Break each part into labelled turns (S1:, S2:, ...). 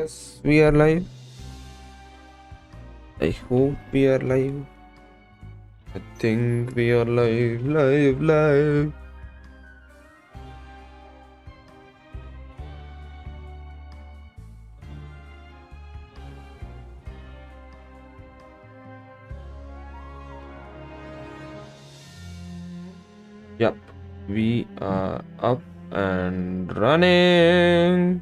S1: Yes, we are live. I hope we are live. I think we are live. Yep, we are up and running.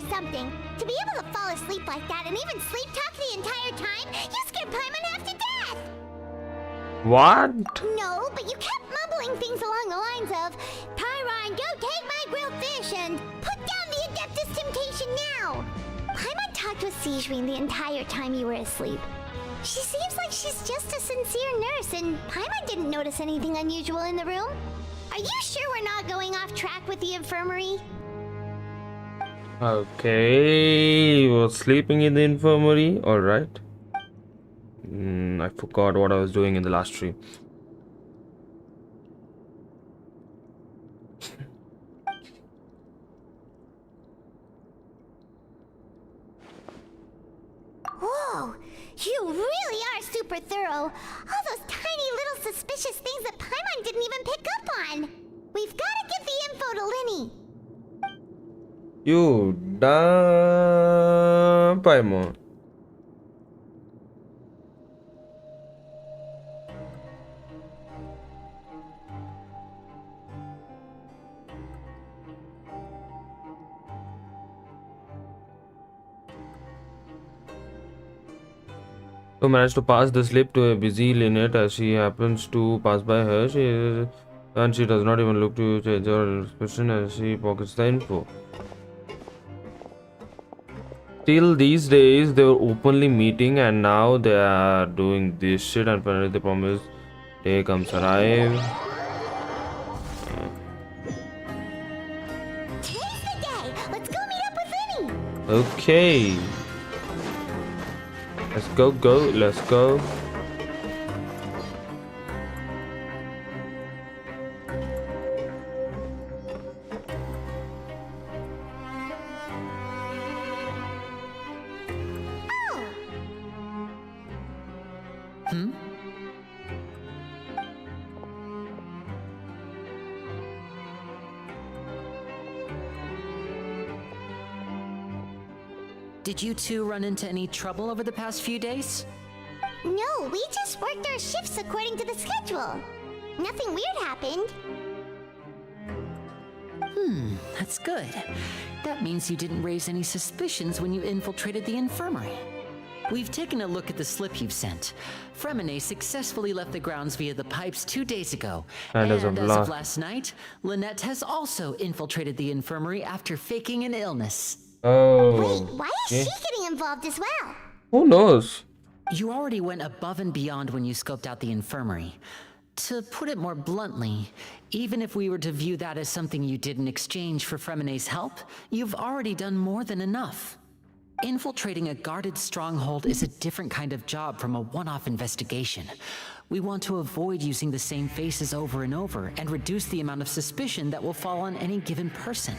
S2: Something. To be able to fall asleep like that and even sleep talk the entire time, you scared Paimon half to death!
S1: What?
S2: No, but you kept mumbling things along the lines of, Pyron, go take my grilled fish and put down the Adeptus Temptation now! Paimon talked with Sejrin the entire time you were asleep. She seems like she's just a sincere nurse, and Paimon didn't notice anything unusual in the room. Are you sure we're not going off track with the infirmary?
S1: Okay, you were sleeping in the infirmary. All right. I forgot what I was doing in the last stream.
S2: Whoa, you really are super thorough. All those tiny little suspicious things that Paimon didn't even pick up on. We've got to give the info to Linny.
S1: You damn Paimon. Who managed to pass the slip to a busy Lynette as she happens to pass by her. And she does not even look to change her expression as she pockets the info. Till these days, they were openly meeting, and now they are doing this shit. And finally, they promise day comes arrive.
S2: Today's the day. Let's go meet up with Linny.
S1: Okay. Let's go. Let's go.
S3: Did you two run into any trouble over the past few days?
S2: No, we just worked our shifts according to the schedule. Nothing weird happened.
S3: That's good. That means you didn't raise any suspicions when you infiltrated the infirmary. We've taken a look at the slip you've sent. Fremine successfully left the grounds via the pipes 2 days ago.
S1: And as of
S3: last night, Lynette has also infiltrated the infirmary after faking an illness.
S1: Oh.
S2: Wait, why is she getting involved as well?
S1: Who knows?
S3: You already went above and beyond when you scoped out the infirmary. To put it more bluntly, even if we were to view that as something you did in exchange for Fremine's help, you've already done more than enough. Infiltrating a guarded stronghold is a different kind of job from a one-off investigation. We want to avoid using the same faces over and over and reduce the amount of suspicion that will fall on any given person.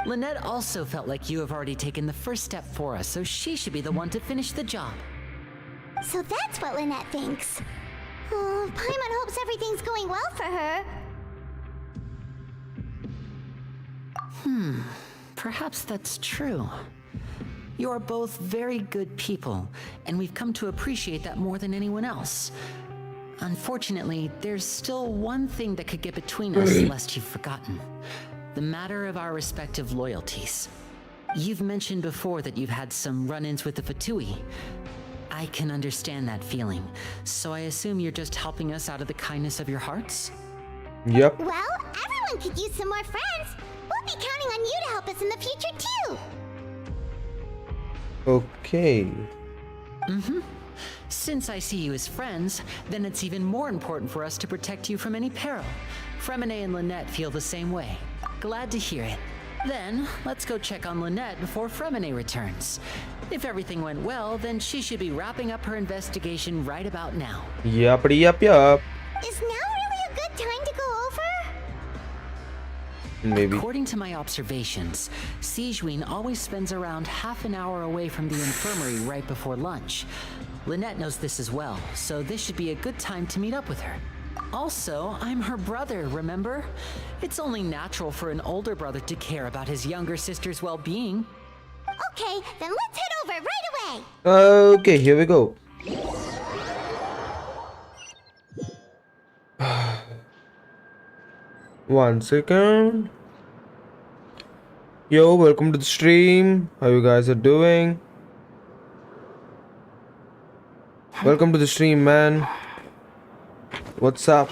S3: Lynette also felt like you have already taken the first step for us, so she should be the one to finish the job.
S2: So that's what Lynette thinks. Oh, Paimon hopes everything's going well for her.
S3: Perhaps that's true. You are both very good people, and we've come to appreciate that more than anyone else. Unfortunately, there's still one thing that could get between us, lest you've forgotten. The matter of our respective loyalties. You've mentioned before that you've had some run-ins with the Fatui. I can understand that feeling, so I assume you're just helping us out of the kindness of your hearts?
S1: Yep.
S2: Well, everyone could use some more friends. We'll be counting on you to help us in the future, too.
S1: Okay.
S3: Since I see you as friends, then it's even more important for us to protect you from any peril. Fremine and Lynette feel the same way. Glad to hear it. Then, let's go check on Lynette before Fremine returns. If everything went well, then she should be wrapping up her investigation right about now.
S1: Yup.
S2: Is now really a good time to go over?
S1: Maybe.
S3: According to my observations, Sigewinne always spends around half an hour away from the infirmary right before lunch. Lynette knows this as well, so this should be a good time to meet up with her. Also, I'm her brother, remember? It's only natural for an older brother to care about his younger sister's well-being.
S2: Okay, then let's head over right away.
S1: Okay, here we go. One second. Yo, welcome to the stream. How you guys are doing? Welcome to the stream, man. What's up?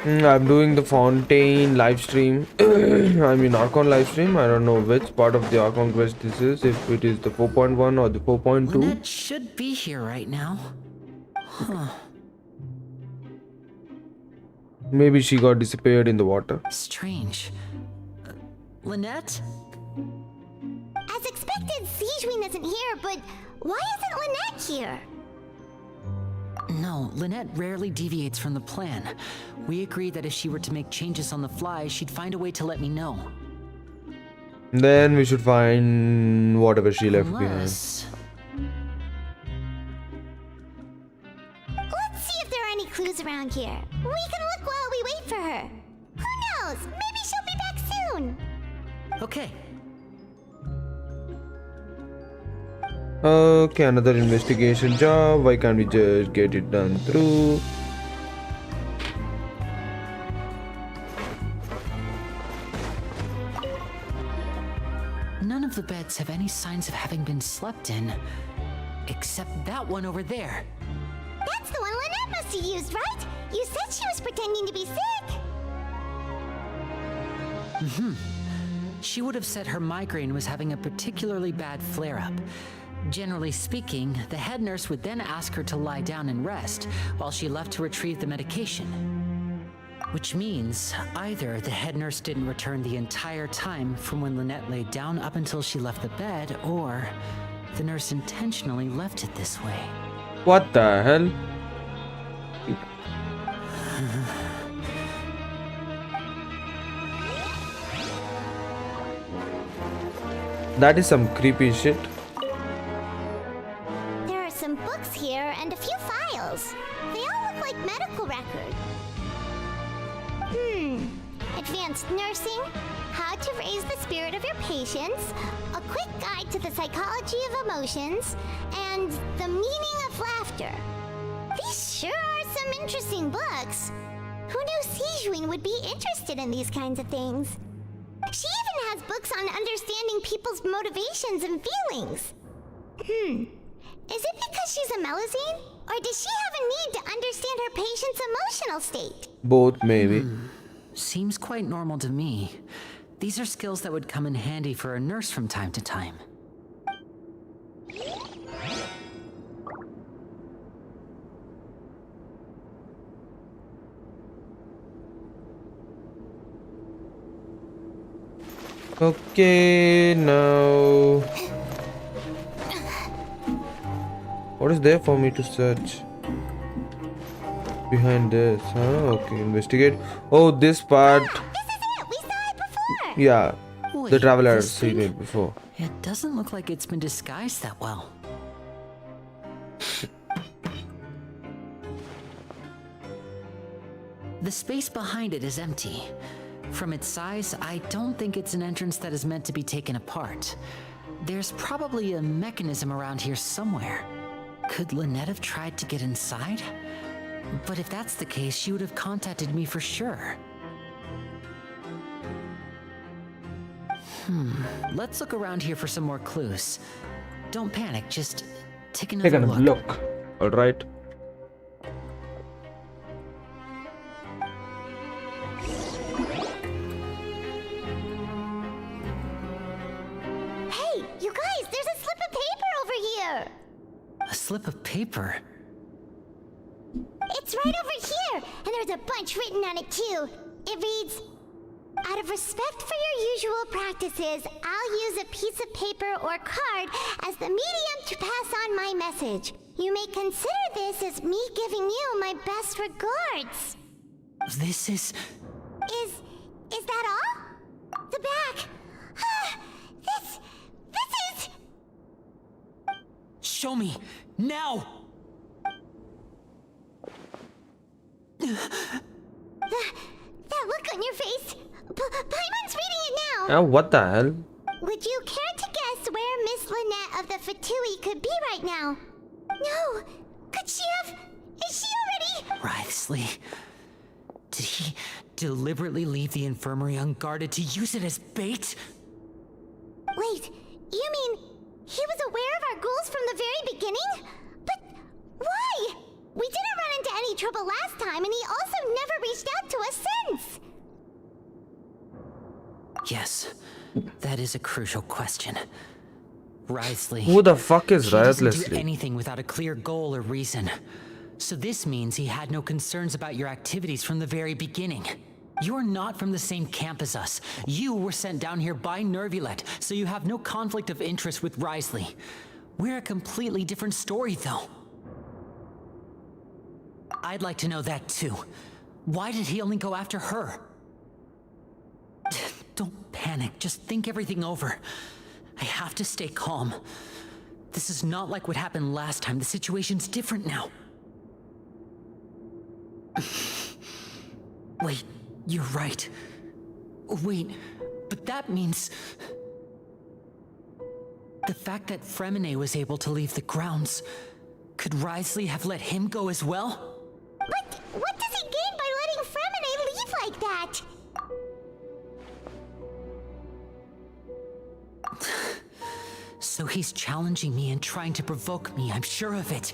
S1: I'm doing the Fontaine live stream. I mean Archon live stream. I don't know which part of the Archon quest this is. If it is the 4.1 or the 4.2.
S3: Lynette should be here right now. Huh.
S1: Maybe she got disappeared in the water.
S3: Strange. Lynette?
S2: As expected, Sigewinne isn't here, but why isn't Lynette here?
S3: No, Lynette rarely deviates from the plan. We agreed that if she were to make changes on the fly, she'd find a way to let me know.
S1: Then we should find whatever she left
S3: Unless...
S2: Let's see if there are any clues around here. We can look while we wait for her. Who knows? Maybe she'll be back soon.
S3: Okay.
S1: Okay, another investigation job. Why can't we just get it done through?
S3: None of the beds have any signs of having been slept in. Except that one over there.
S2: That's the one Lynette must have used, right? You said she was pretending to be sick.
S3: She would have said her migraine was having a particularly bad flare-up. Generally speaking, the head nurse would then ask her to lie down and rest while she left to retrieve the medication. Which means either the head nurse didn't return the entire time from when Lynette laid down up until she left the bed, or the nurse intentionally left it this way.
S1: What the hell? That is some creepy shit.
S2: There are some books here and a few files. They all look like medical records. Advanced nursing, how to raise the spirit of your patients, a quick guide to the psychology of emotions, and the meaning of laughter. These sure are some interesting books. Who knew Sigewinne would be interested in these kinds of things? She even has books on understanding people's motivations and feelings. Is it because she's a Melusine? Or does she have a need to understand her patient's emotional state?
S1: Both, maybe.
S3: Seems quite normal to me. These are skills that would come in handy for a nurse from time to time.
S1: Okay, now... What is there for me to search? Behind this, huh? Okay, investigate. Oh, this part.
S2: This is it! We saw it before!
S1: Yeah, the
S3: Wait,
S1: traveler has
S3: this
S1: seen
S3: thing?
S1: it before.
S3: It doesn't look like it's been disguised that well. The space behind it is empty. From its size, I don't think it's an entrance that is meant to be taken apart. There's probably a mechanism around here somewhere. Could Lynette have tried to get inside? But if that's the case, she would have contacted me for sure. Let's look around here for some more clues. Don't panic, just take another
S1: Take another look. Alright.
S2: Hey, you guys, there's a slip of paper over here!
S3: A slip of paper?
S2: It's It's right over here, and there's a bunch written on it too. It reads, "Out of respect for your usual practices, I'll use a piece of paper or card as the medium to pass on my message. You may consider this as me giving you my best regards."
S3: This is...
S2: Is that all? The back. This is...
S3: Show me! Now!
S2: That look on your face. Paimon's reading it now.
S1: What the hell?
S2: Would you care to guess where Miss Lynette of the Fatui could be right now? No. Could she have... Is she already...
S3: Writhely. Did he deliberately leave the infirmary unguarded to use it as bait?
S2: Wait, you mean he was aware of our goals from the very beginning? But why? We didn't run into any trouble last time, and he also never reached out to us since.
S3: Yes, that is a crucial question. Writhely.
S1: Who the fuck is
S3: He doesn't do
S1: Writhely?
S3: anything without a clear goal or reason. So this means he had no concerns about your activities from the very beginning. You're not from the same camp as us. You were sent down here by Nervulet, so you have no conflict of interest with Writhely. We're a completely different story, though. I'd like to know that too. Why did he only go after her? Don't panic, just think everything over. I have to stay calm. This is not like what happened last time. The situation's different now. Wait, you're right. Wait, but that means... The fact that Fremine was able to leave the grounds... Could Writhely have let him go as well?
S2: But what does he gain by letting Fremine leave like that?
S3: So he's challenging me and trying to provoke me, I'm sure of it.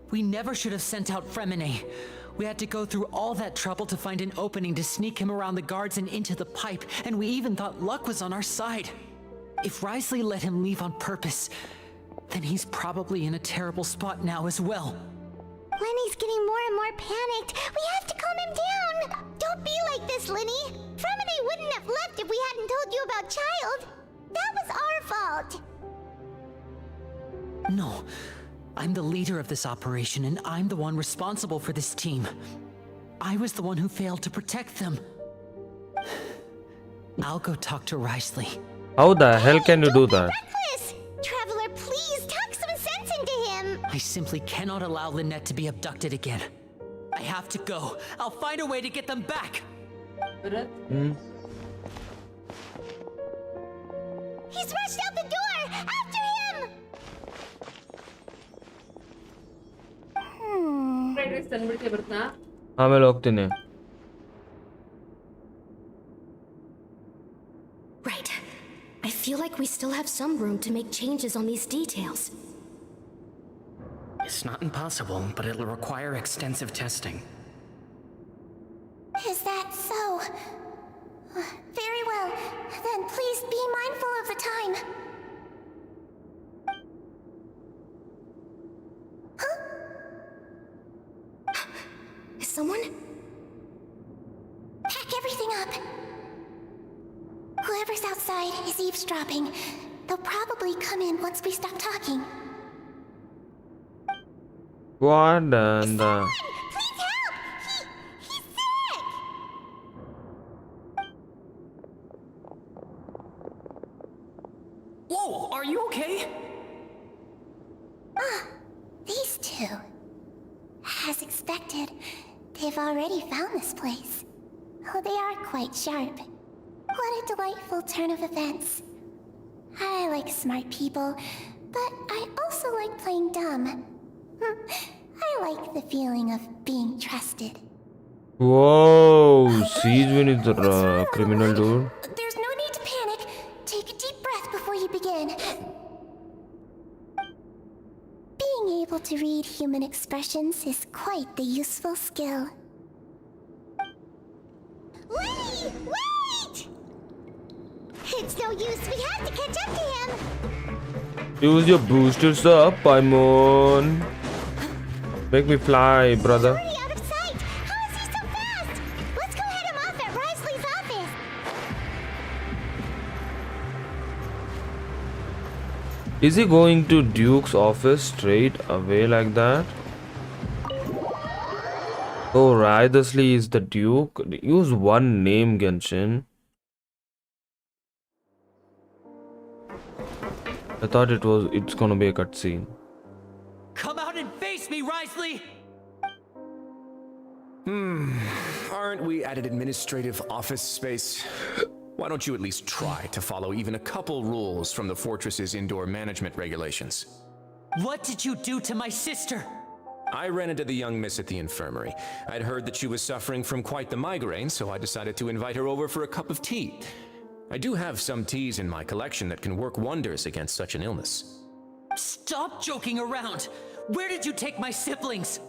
S3: We never should have sent out Fremine. We had to go through all that trouble to find an opening to sneak him around the guards and into the pipe, and we even thought luck was on our side. If Writhely let him leave on purpose, then he's probably in a terrible spot now as well.
S2: Lenny's getting more and more panicked. We have to calm him down. Don't be like this, Lenny. Fremine wouldn't have left if we hadn't told you about Child. That was our fault.
S3: No. I'm the leader of this operation, and I'm the one responsible for this team. I was the one who failed to protect them. I'll go talk to Writhely.
S1: How the hell can you do that?
S2: Reckless! Traveler, please talk some sense into him.
S3: I simply cannot allow Lynette to be abducted again. I have to go. I'll find a way to get them back.
S2: He's rushed out the door! After him!
S1: ಆಮೇಲೆ ಹೋಗ್ತೀನಿ.
S4: Right. I feel like we still have some room to make changes on these details.
S5: It's not impossible, but it'll require extensive testing.
S2: Is that so? Very well. Then please be mindful of the time. Huh?
S4: Is someone?
S2: Pack everything up. Whoever's outside is eavesdropping. They'll probably come in once we stop talking.
S1: What the...
S2: Please help! He's sick!
S5: Whoa, are you okay?
S2: These two. As expected, they've already found this place. Oh, they are quite sharp. What a delightful turn of events. I like smart people, but I also like playing dumb. I like the feeling of being trusted.
S1: Whoa, Siege Win is the criminal dude.
S2: There's no need to panic. Take a deep breath before you begin. Being able to read human expressions is quite the useful skill. Lenny, wait! It's no use. We have to catch up to him.
S1: Use your boosters up, Paimon. Make me fly, brother.
S2: Already out of sight! How is he so fast? Let's go head him off at Risley's office.
S1: Is he going to Duke's office straight away like that? Oh, Revisitng is the Duke. Use one name, Genshin. I thought it's gonna be a cutscene.
S3: Come out and face me, Risley!
S6: Aren't we at an administrative office space? Why don't you at least try to follow even a couple rules from the fortress's indoor management regulations?
S3: What did you do to my sister?
S6: I ran into the young miss at the infirmary. I'd heard that she was suffering from quite the migraine, so I decided to invite her over for a cup of tea. I do have some teas in my collection that can work wonders against such an illness.
S3: Stop joking around! Where did you take my siblings?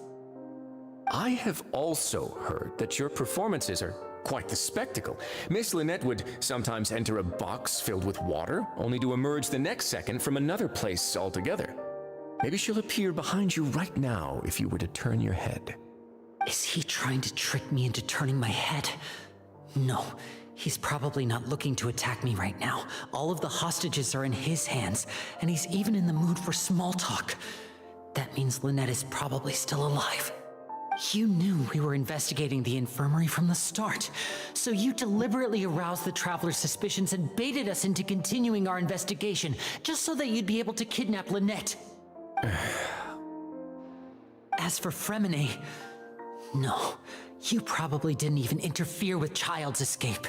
S6: I have also heard that your performances are quite the spectacle. Miss Lynette would sometimes enter a box filled with water, only to emerge the next second from another place altogether. Maybe she'll appear behind you right now if you were to turn your head.
S3: Is he trying to trick me into turning my head? No, he's probably not looking to attack me right now. All of the hostages are in his hands, and he's even in the mood for small talk. That means Lynette is probably still alive. You knew we were investigating the infirmary from the start, so you deliberately aroused the traveler's suspicions and baited us into continuing our investigation, just so that you'd be able to kidnap Lynette. As for Fremine, no, you probably didn't even interfere with Child's escape.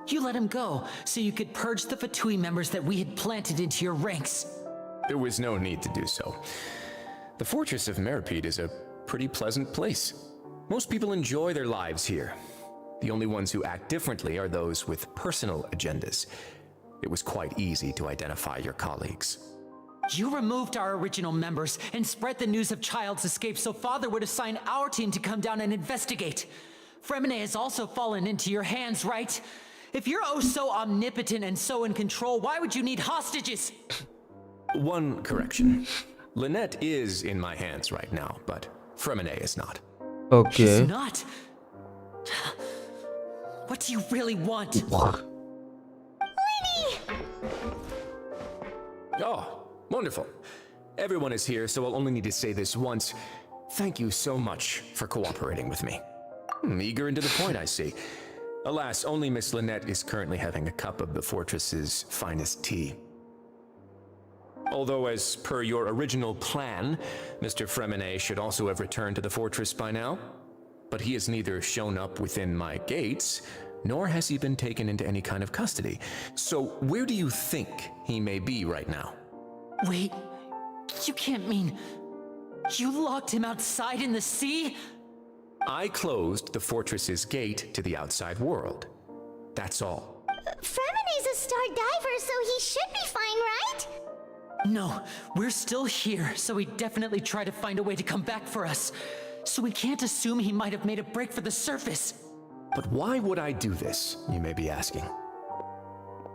S3: You let him go, so you could purge the Fatui members that we had planted into your ranks.
S6: There was no need to do so. The fortress of Meripede is a pretty pleasant place. Most people enjoy their lives here. The only ones who act differently are those with personal agendas. It was quite easy to identify your colleagues.
S3: You removed our original members and spread the news of Child's escape so Father would assign our team to come down and investigate. Fremine has also fallen into your hands, right? If you're oh so omnipotent and so in control, why would you need hostages?
S6: One correction. Lynette is in my hands right now, but Fremine is not.
S1: Okay.
S3: She's not. What do you really want?
S6: Oh, wonderful. Everyone is here, so I'll only need to say this once. Thank you so much for cooperating with me. Eager and to the point, I see. Alas, only Miss Lynette is currently having a cup of the fortress's finest tea. Although, as per your original plan, Mr. Fremine should also have returned to the fortress by now. But he has neither shown up within my gates, nor has he been taken into any kind of custody. So where do you think he may be right now?
S3: Wait, you can't mean you locked him outside in the sea?
S6: I closed the fortress's gate to the outside world. That's all.
S2: Fremine's a star diver, so he should be fine, right?
S3: No, we're still here, so he'd definitely try to find a way to come back for us. So we can't assume he might have made a break for the surface.
S6: But why would I do this, you may be asking?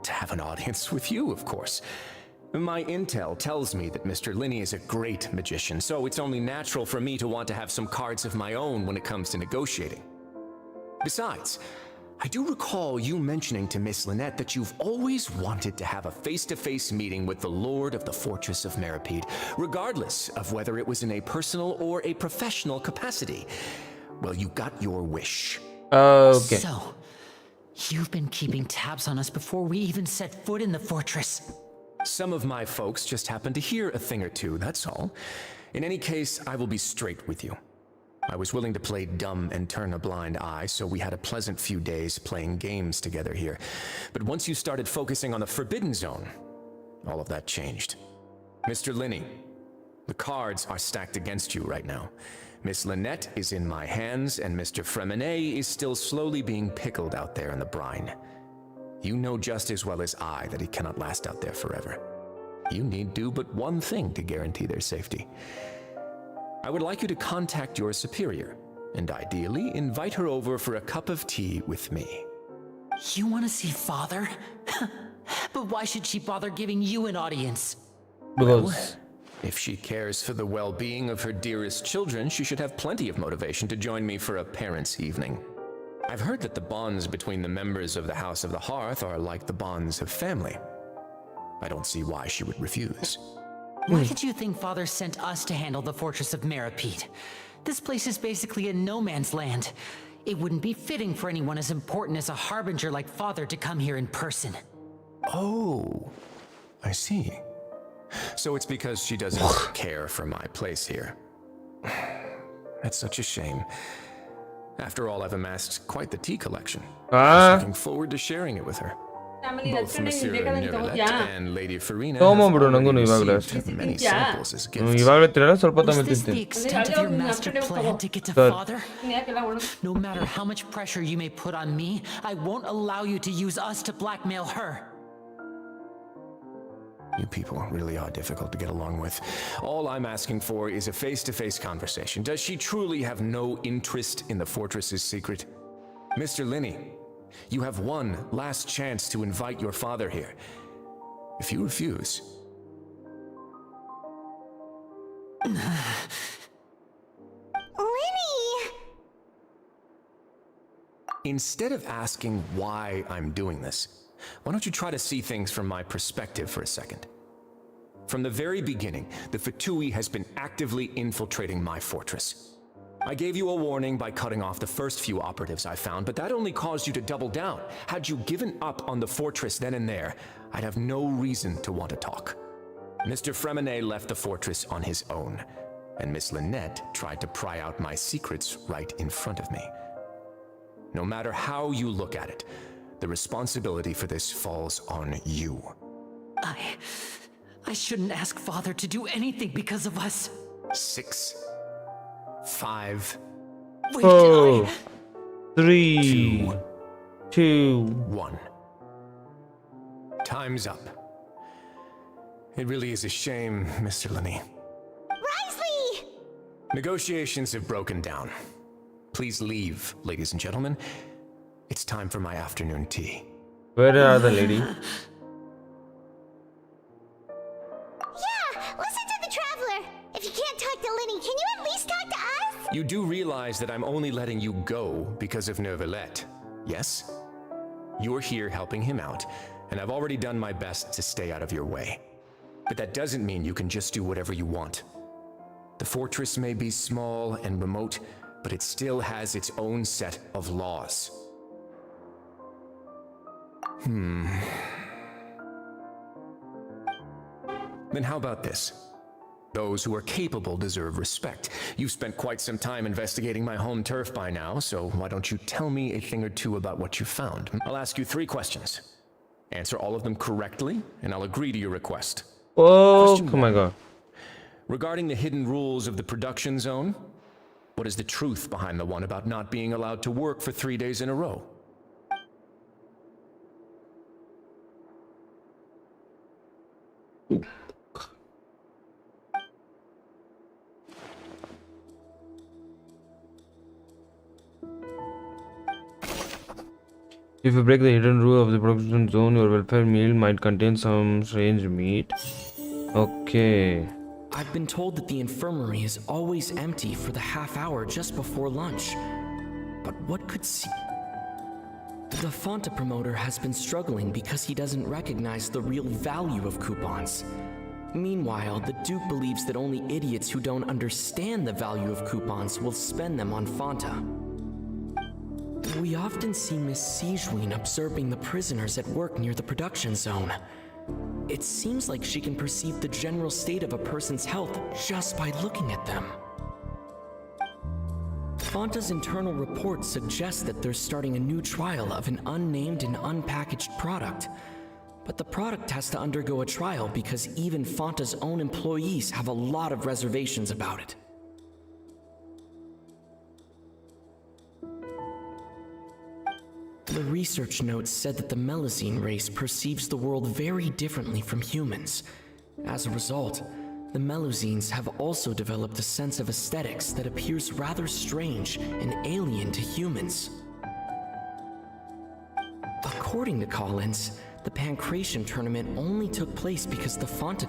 S6: To have an audience with you, of course. My intel tells me that Mr. Linney is a great magician, so it's only natural for me to want to have some cards of my own when it comes to negotiating. Besides, I do recall you mentioning to Miss Lynette that you've always wanted to have a face-to-face meeting with the Lord of the Fortress of Meripede, regardless of whether it was in a personal or a professional capacity. Well, you got your wish.
S1: Okay.
S3: So, you've been keeping tabs on us before we even set foot in the fortress.
S6: Some of my folks just happened to hear a thing or two, that's all. In any case, I will be straight with you. I was willing to play dumb and turn a blind eye, so we had a pleasant few days playing games together here. But once you started focusing on the Forbidden Zone, all of that changed. Mr. Linney, the cards are stacked against you right now. Miss Lynette is in my hands, and Mr. Fremine is still slowly being pickled out there in the brine. You know just as well as I that he cannot last out there forever. You need do but one thing to guarantee their safety. I would like you to contact your superior, and ideally invite her over for a cup of tea with me.
S3: You want to see Father? But why should she bother giving you an audience?
S1: Because
S6: If she cares for the well-being of her dearest children, she should have plenty of motivation to join me for a parents' evening. I've heard that the bonds between the members of the House of the Hearth are like the bonds of family. I don't see why she would refuse.
S3: Why did you think Father sent us to handle the Fortress of Meripede? This place is basically a no man's land. It wouldn't be fitting for anyone as important as a harbinger like Father to come here in person.
S6: Oh, I see. So it's because she doesn't care for my place here. That's such a shame. After all, I've amassed quite the tea collection. I was looking forward to sharing it with her. Both Monsieur Neuvillette and Lady Farina have already received many samples as gifts.
S3: Was this the extent of your master plan to get to Father? No matter how much pressure you may put on me, I won't allow you to use us to blackmail her.
S6: You people really are difficult to get along with. All I'm asking for is a face-to-face conversation. Does she truly have no interest in the fortress's secret? Mr. Linney, you have one last chance to invite your father here. If you refuse...
S2: Linny!
S6: Instead of asking why I'm doing this, why don't you try to see things from my perspective for a second? From the very beginning, the Fatui has been actively infiltrating my fortress. I gave you a warning by cutting off the first few operatives I found, but that only caused you to double down. Had you given up on the fortress then and there, I'd have no reason to want to talk. Mr. Fremenet left the fortress on his own, and Miss Lynette tried to pry out my secrets right in front of me. No matter how you look at it, the responsibility for this falls on you.
S3: I shouldn't ask Father to do anything because of us.
S6: 6, 5,
S3: Wait,
S1: 4, 3, 2.
S6: 1. Time's up. It really is a shame, Mr. Linney.
S2: Wriothesley!
S6: Negotiations have broken down. Please leave, ladies and gentlemen. It's time for my afternoon tea.
S1: Where are the lady?
S2: Yeah, listen to the Traveler. If you can't talk to Linny, can you at least talk to us?
S6: You do realize that I'm only letting you go because of Neuvillette, yes? You're here helping him out, and I've already done my best to stay out of your way. But that doesn't mean you can just do whatever you want. The fortress may be small and remote, but it still has its own set of laws. Then how about this? Those who are capable deserve respect. You've spent quite some time investigating my home turf by now, so why don't you tell me a thing or two about what you found? I'll ask you 3 questions. Answer all of them correctly, and I'll agree to your request.
S1: Oh,
S6: Question
S1: oh my
S6: 1.
S1: god.
S6: Regarding the hidden rules of the production zone, what is the truth behind the one about not being allowed to work for 3 days in a row?
S1: If you break the hidden rule of the production zone, your welfare meal might contain some strange meat. Okay.
S5: I've been told that the infirmary is always empty for the half hour just before lunch. But what could see? The Fonta promoter has been struggling because he doesn't recognize the real value of coupons. Meanwhile, the Duke believes that only idiots who don't understand the value of coupons will spend them on Fonta. We often see Miss Sijween observing the prisoners at work near the production zone. It seems like she can perceive the general state of a person's health just by looking at them. Fonta's internal reports suggest that they're starting a new trial of an unnamed and unpackaged product. But the product has to undergo a trial because even Fonta's own employees have a lot of reservations about it. The research notes said that the Melusine race perceives the world very differently from humans. As a result, the Melusines have also developed a sense of aesthetics that appears rather strange and alien to humans. According to Collins, the Pancration tournament only took place because the Fonta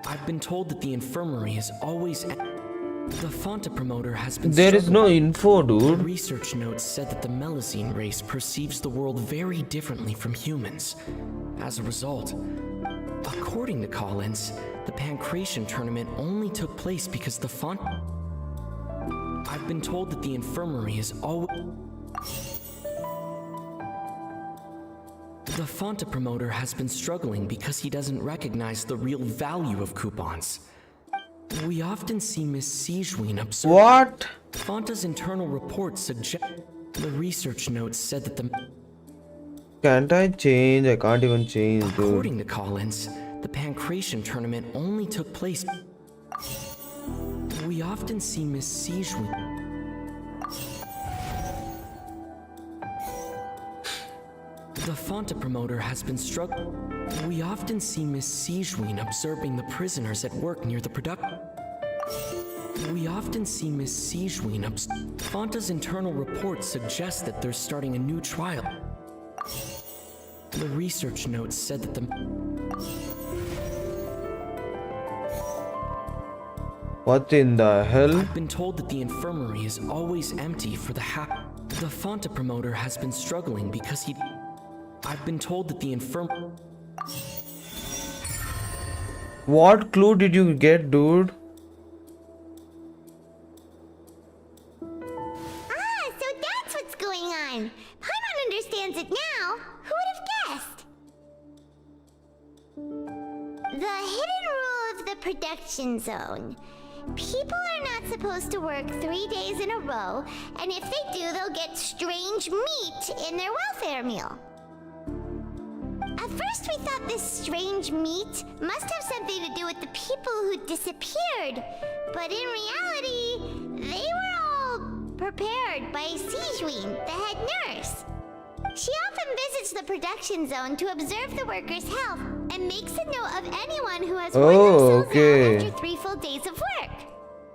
S5: I've been told that the infirmary is always... The Fonta promoter has been
S1: There is no info,
S5: The
S1: dude.
S5: research notes said that the Melusine race perceives the world very differently from humans. As a result, according to Collins, the Pancration tournament only took place because the I've been told that the infirmary is always... The Fonta promoter has been struggling because he doesn't recognize the real value of coupons. We often see Miss Sijween observe...
S1: What?
S5: Fonta's internal reports suggest... The research notes said that the...
S1: Can't I change? I can't even change, dude.
S5: According to Collins, the Pancration tournament only took place... We often see Miss Sijween... The Fonta promoter has been struggling. We often see Miss Sijween observing the prisoners at work near the production. We often see Miss Sijween Fonta's internal reports suggest that they're starting a new trial. The research notes said that the...
S1: What in the hell?
S5: I've been told that the infirmary is always empty for the The Fonta promoter has been struggling because he... I've been told that the
S1: What clue did you get, dude?
S2: Ah, so that's what's going on. Paimon understands it now. Who would have guessed? The hidden rule of the production zone. People are not supposed to work 3 days in a row, and if they do, they'll get strange meat in their welfare meal. At first we thought this strange meat must have something to do with the people who disappeared, but in reality, they were all prepared by Sijween, the head nurse. She often visits the production zone to observe the workers' health and makes a note of anyone who has worn themselves out after 3 full days of work.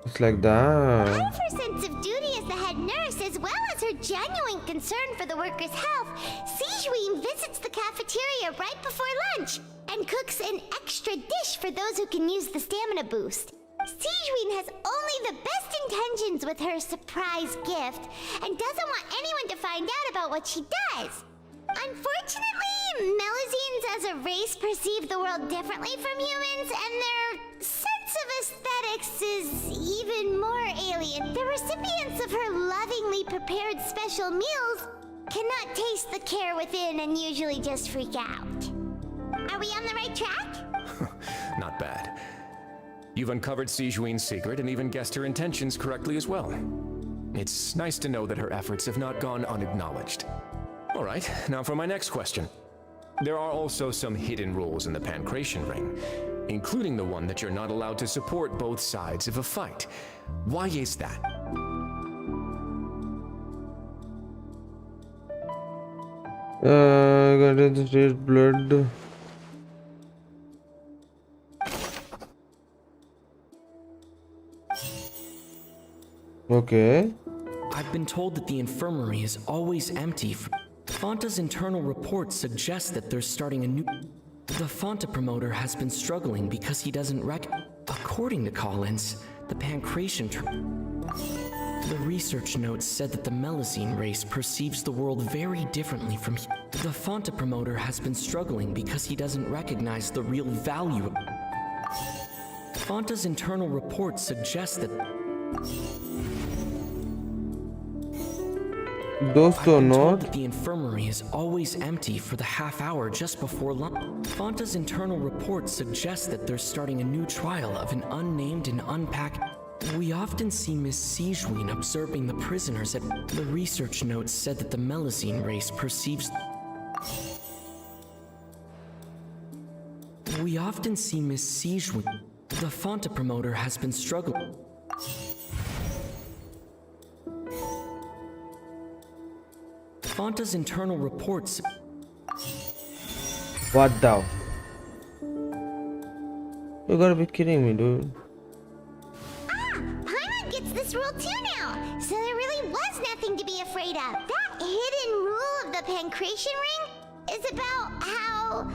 S1: It's like that.
S2: Out of her sense of duty as the head nurse, as well as her genuine concern for the workers' health, Sijween visits the cafeteria right before lunch and cooks an extra dish for those who can use the stamina boost. Sijween has only the best intentions with her surprise gift and doesn't want anyone to find out about what she does. Unfortunately, Melusines as a race perceive the world differently from humans, and their sense of aesthetics is even more alien. The recipients of her lovingly prepared special meals cannot taste the care within and usually just freak out. Are we on the right track?
S6: Not bad. You've uncovered Sijween's secret and even guessed her intentions correctly as well. It's nice to know that her efforts have not gone unacknowledged. All right, now for my next question. There are also some hidden rules in the Pancration Ring, including the one that you're not allowed to support both sides of a fight. Why is that?
S1: Got the state blood. Okay.
S5: I've been told that the infirmary is always empty. Fonta's internal reports suggest that they're starting a new... The Fonta promoter has been struggling because he doesn't According to Collins, the Pancration... The research notes said that the Melusine race perceives the world very differently from... The Fonta promoter has been struggling because he doesn't recognize the real value of... Fonta's internal reports suggest that...
S1: Those two are
S5: I've been told
S1: not.
S5: that the infirmary is always empty for the half hour just before lunch. Fonta's internal reports suggest that they're starting a new trial of an unnamed and unpacked... We often see Miss Sijween observing the prisoners at... The research notes said that the Melusine race perceives... We often see Miss Sijween... The Fonta promoter has been struggling... Fonta's internal reports...
S1: What the? You gotta be kidding me, dude.
S2: Ah! Paimon gets this rule too now, so there really was nothing to be afraid of. That hidden rule of the Pancration Ring is about how,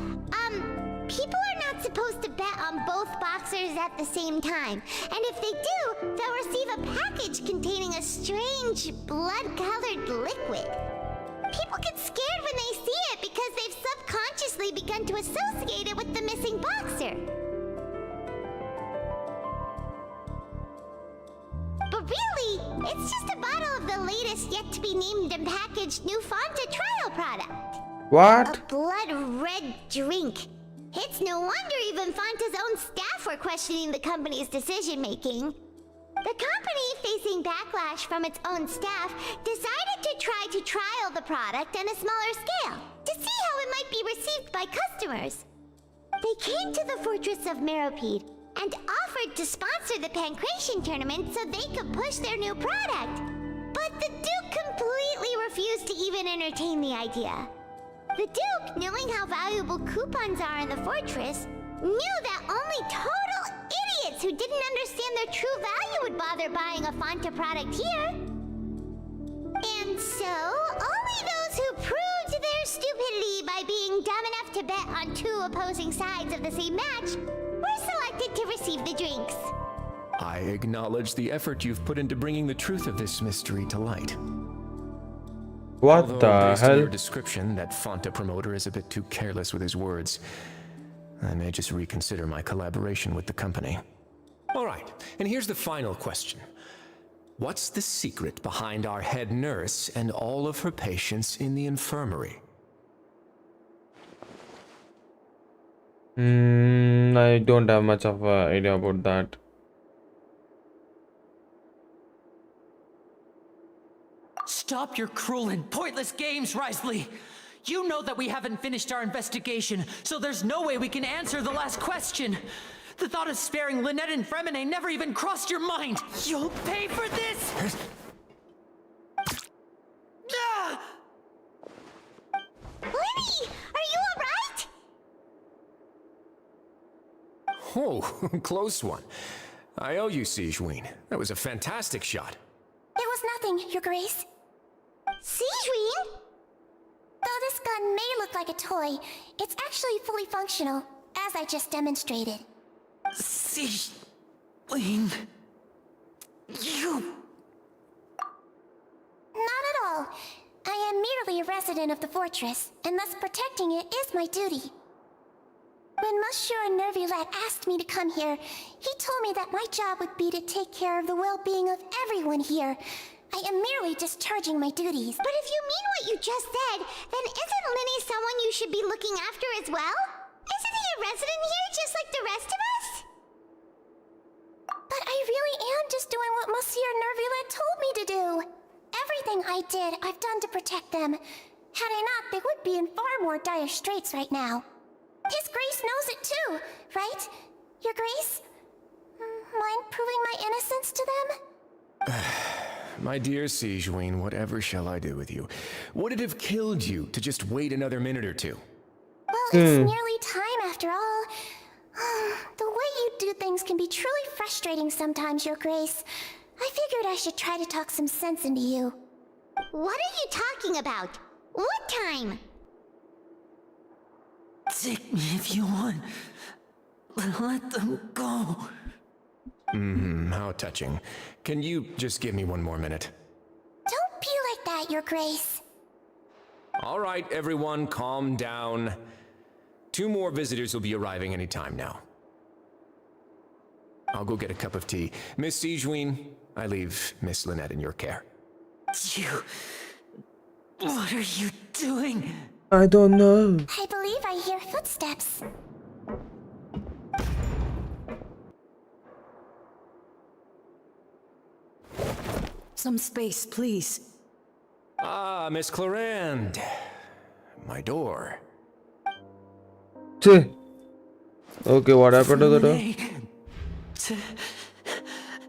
S2: people are not supposed to bet on both boxers at the same time. And if they do, they'll receive a package containing a strange blood-colored liquid. People get scared when they see it because they've subconsciously begun to associate it with the missing boxer. But really, it's just a bottle of the latest yet-to-be-named and packaged new Fanta trial product.
S1: What?
S2: A blood-red drink. It's no wonder even Fanta's own staff were questioning the company's decision-making. The company, facing backlash from its own staff, decided to try to trial the product on a smaller scale to see how it might be received by customers. They came to the fortress of Meropide and offered to sponsor the Pancration tournament so they could push their new product. But the Duke completely refused to even entertain the idea. The Duke, knowing how valuable coupons are in the fortress, knew that only total idiots who didn't understand their true value would bother buying a Fanta product here. And so, only those who proved their stupidity by being dumb enough to bet on two opposing sides of the same match were selected to receive the drinks.
S6: I acknowledge the effort you've put into bringing the truth of this mystery to light.
S1: What
S6: Although,
S1: the
S6: based on
S1: hell?
S6: your description, that Fanta promoter is a bit too careless with his words. I may just reconsider my collaboration with the company. All right, and here's the final question. What's the secret behind our head nurse and all of her patients in the infirmary?
S1: I don't have much of an idea about that.
S3: Stop your cruel and pointless games, Wriothesley! You know that we haven't finished our investigation, so there's no way we can answer the last question. The thought of sparing Lynette and Fremine never even crossed your mind. You'll pay for this! Ah!
S2: Lenny, are you alright?
S6: Oh, close one. I owe you, Sigewinne. That was a fantastic shot.
S4: It was nothing, Your Grace.
S2: Sigewinne?
S4: Though this gun may look like a toy, it's actually fully functional, as I just demonstrated.
S3: Sigewinne... You...
S4: Not at all. I am merely a resident of the fortress, and thus protecting it is my duty. When Monsieur Nervulette asked me to come here, he told me that my job would be to take care of the well-being of everyone here. I am merely discharging my duties.
S2: But if you mean what you just said, then isn't Lenny someone you should be looking after as well? Isn't he a resident here just like the rest of us?
S4: But I really am just doing what Monsieur Nervulette told me to do. Everything I did, I've done to protect them. Had I not, they would be in far more dire straits right now. His Grace knows it too, right? Your Grace? Mind proving my innocence to them?
S6: My dear Sigewinne, whatever shall I do with you? Would it have killed you to just wait another minute or two?
S4: Well, it's nearly time after all. The way you do things can be truly frustrating sometimes, Your Grace. I figured I should try to talk some sense into you.
S2: What are you talking about? What time?
S3: Take me if you want, but let them go.
S6: How touching. Can you just give me one more minute?
S4: Don't be like that, Your Grace.
S6: All right, everyone, calm down. 2 more visitors will be arriving any time now. I'll go get a cup of tea. Miss Sigewinne, I leave Miss Lynette in your care.
S3: You... What are you doing?
S1: I don't know.
S4: I believe I hear footsteps.
S7: Some space, please.
S6: Ah, Miss Clarande. My door.
S1: Cheh. Okay, what happened to the door?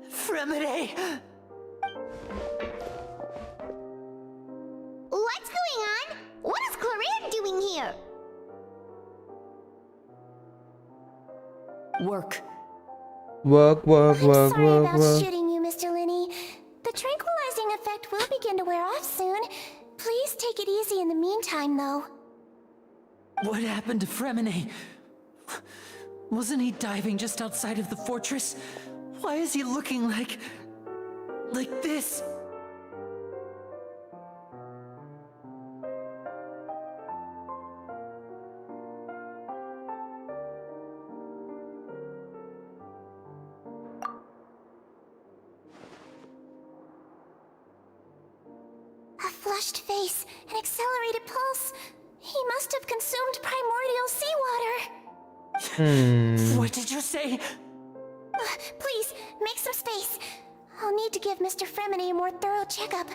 S3: Fremine!
S2: What's going on? What is Clarande doing here?
S7: Work.
S1: Work, work,
S4: I'm
S1: work,
S4: sorry
S1: work,
S4: about
S1: work.
S4: shooting you, Mr. Linney. The tranquilizing effect will begin to wear off soon. Please take it easy in the meantime, though.
S3: What happened to Fremine? Wasn't he diving just outside of the fortress? Why is he looking like this?
S4: A flushed face, an accelerated pulse. He must have consumed primordial seawater.
S3: What did you say?
S4: Please, make some space. I'll need to give Mr. Fremine a more thorough checkup.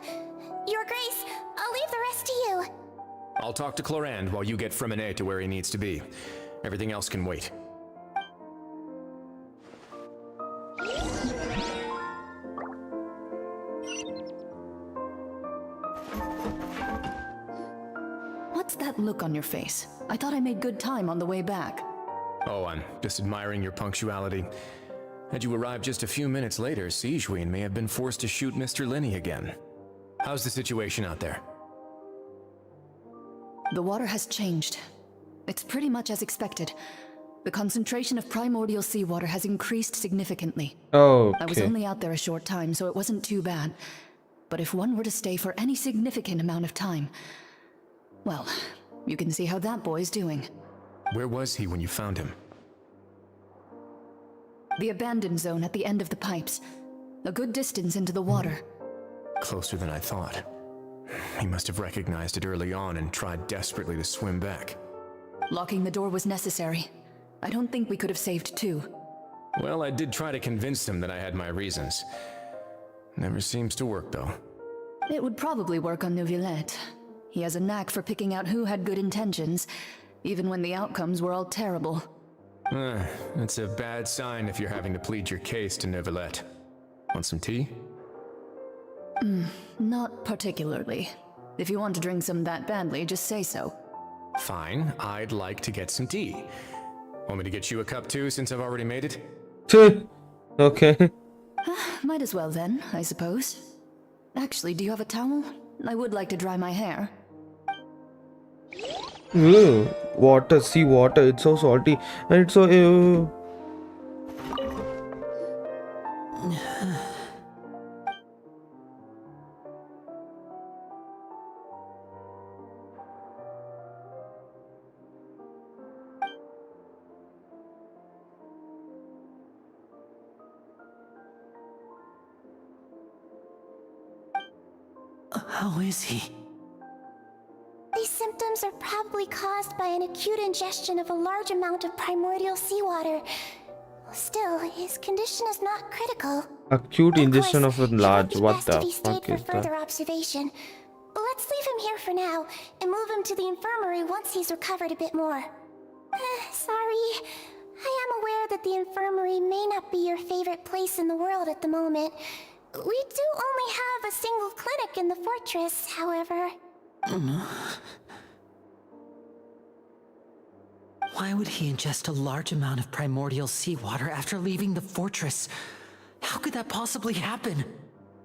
S4: Your Grace, I'll leave the rest to you.
S6: I'll talk to Clorand while you get Fremine to where he needs to be. Everything else can wait.
S7: What's that look on your face? I thought I made good time on the way back.
S6: Oh, I'm just admiring your punctuality. Had you arrived just a few minutes later, Sigewinne may have been forced to shoot Mr. Lenny again. How's the situation out there?
S7: The water has changed. It's pretty much as expected. The concentration of primordial seawater has increased significantly.
S1: Okay.
S7: I was only out there a short time, so it wasn't too bad. But if one were to stay for any significant amount of time, well, you can see how that boy's doing.
S6: Where was he when you found him?
S7: The abandoned zone at the end of the pipes. A good distance into the water.
S6: Closer than I thought. He must have recognized it early on and tried desperately to swim back.
S7: Locking the door was necessary. I don't think we could have saved two.
S6: Well, I did try to convince him that I had my reasons. Never seems to work, though.
S7: It would probably work on Neuvillette. He has a knack for picking out who had good intentions, even when the outcomes were all terrible.
S6: It's a bad sign if you're having to plead your case to Neuvillette. Want some tea?
S7: Not particularly. If you want to drink some that badly, just say so.
S6: Fine, I'd like to get some tea. Want me to get you a cup too, since I've already made it?
S1: Okay.
S7: Might as well then, I suppose. Actually, do you have a towel? I would like to dry my hair.
S1: Ew, water, sea water, it's so salty and it's so ew.
S3: How is he?
S4: These symptoms are probably caused by an acute ingestion of a large amount of primordial seawater. Still, his condition is not critical.
S1: Acute ingestion of a large,
S4: it would be
S1: what
S4: best
S1: the
S4: if he stayed
S1: fuck
S4: for
S1: is that?
S4: further observation. Let's leave him here for now and move him to the infirmary once he's recovered a bit more. Sorry. I am aware that the infirmary may not be your favorite place in the world at the moment. We do only have a single clinic in the fortress, however.
S3: Why would he ingest a large amount of primordial seawater after leaving the fortress? How could that possibly happen?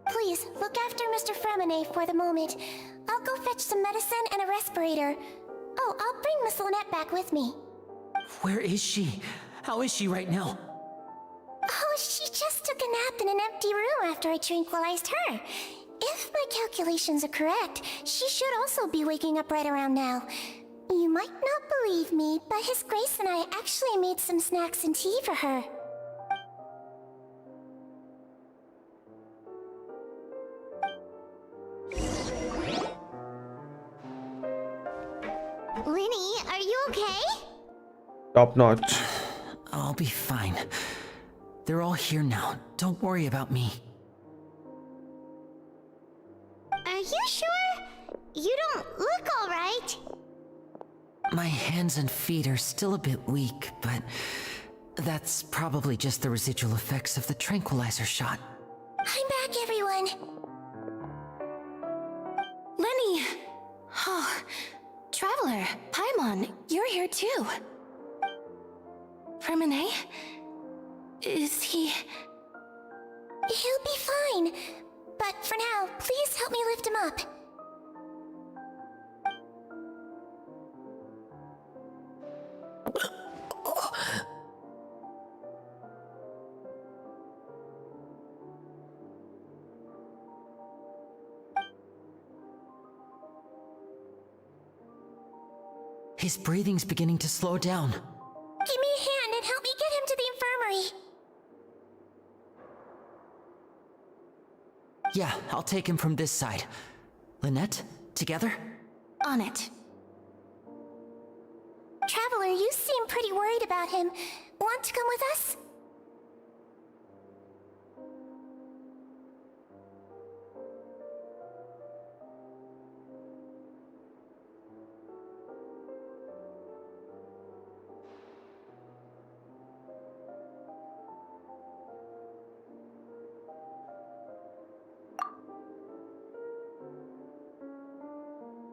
S4: Please, look after Mr. Fremine for the moment. I'll go fetch some medicine and a respirator. Oh, I'll bring Miss Lynette back with me.
S3: Where is she? How is she right now?
S4: Oh, she just took a nap in an empty room after I tranquilized her. If my calculations are correct, she should also be waking up right around now. You might not believe me, but His Grace and I actually made some snacks and tea for her.
S2: Linny, are you okay?
S1: Top notch.
S3: I'll be fine. They're all here now. Don't worry about me.
S2: Are you sure? You don't look alright.
S3: My hands and feet are still a bit weak, but that's probably just the residual effects of the tranquilizer shot.
S4: I'm back, everyone.
S8: Lenny! Oh, Traveler, Paimon, you're here too. Fremine? Is he...
S4: He'll be fine. But for now, please help me lift him up.
S3: His breathing's beginning to slow down.
S4: Give me a hand and help me get him to the infirmary.
S3: Yeah, I'll take him from this side. Lynette, together?
S8: On it.
S4: Traveler, you seem pretty worried about him. Want to come with us?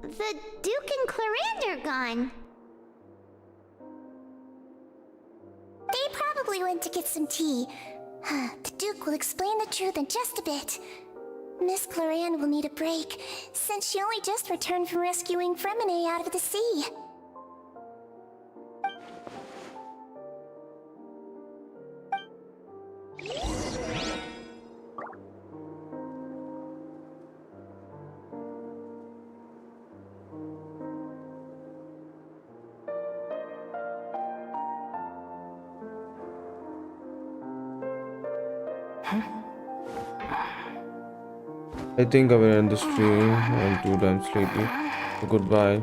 S2: The Duke and Clarande are gone.
S4: They probably went to get some tea. The Duke will explain the truth in just a bit. Miss Clarande will need a break, since she only just returned from rescuing Fremine out of the sea.
S1: I think I will end the stream. I'm too damn sleepy. So goodbye.